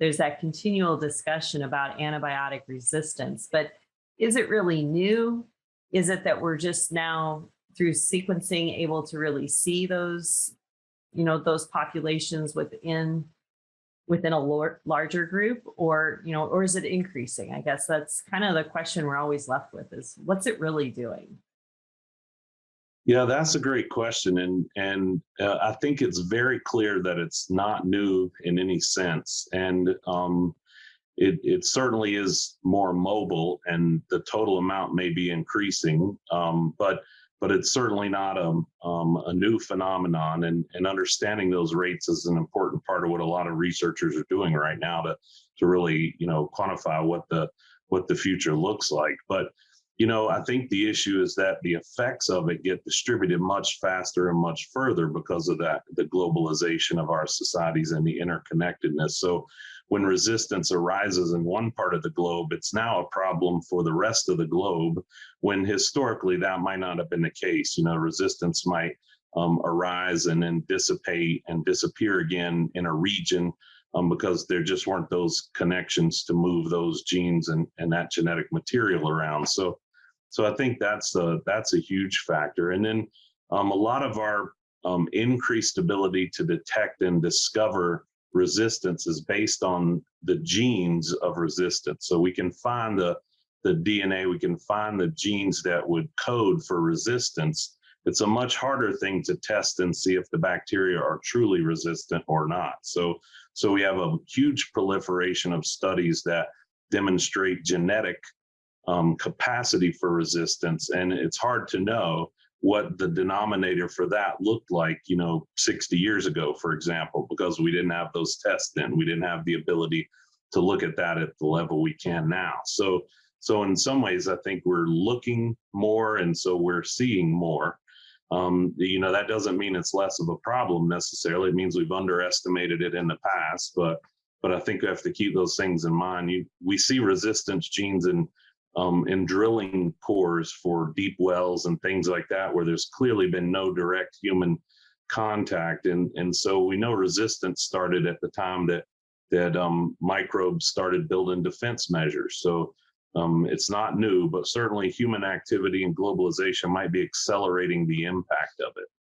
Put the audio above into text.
there's that continual discussion about antibiotic resistance. But is it really new? Is it that we're just now through sequencing able to really see those, those populations within a larger group, or or is it increasing? I guess that's kind of the question we're always left with, is what's it really doing? Yeah, that's a great question, and I think it's very clear that it's not new in any sense, and it certainly is more mobile, and the total amount may be increasing, but it's certainly not a new phenomenon, and understanding those rates is an important part of what a lot of researchers are doing right now to really quantify what the future looks like. But I think the issue is that the effects of it get distributed much faster and much further because of that, the globalization of our societies and the interconnectedness. So when resistance arises in one part of the globe, it's now a problem for the rest of the globe, when historically that might not have been the case. Resistance might arise and then dissipate and disappear again in a region, because there just weren't those connections to move those genes and that genetic material around. So I think that's a huge factor. And then a lot of our increased ability to detect and discover resistance is based on the genes of resistance. So we can find the DNA, we can find the genes that would code for resistance. It's a much harder thing to test and see if the bacteria are truly resistant or not. So we have a huge proliferation of studies that demonstrate genetic capacity for resistance, and it's hard to know what the denominator for that looked like 60 years ago, for example, because we didn't have those tests then. We didn't have the ability to look at that at the level we can now. So in some ways, I think we're looking more, and so we're seeing more. That doesn't mean it's less of a problem necessarily. It means we've underestimated it in the past, but I think we have to keep those things in mind. We see resistance genes in drilling cores for deep wells and things like that, where there's clearly been no direct human contact. And so we know resistance started at the time that microbes started building defense measures. So it's not new, but certainly human activity and globalization might be accelerating the impact of it.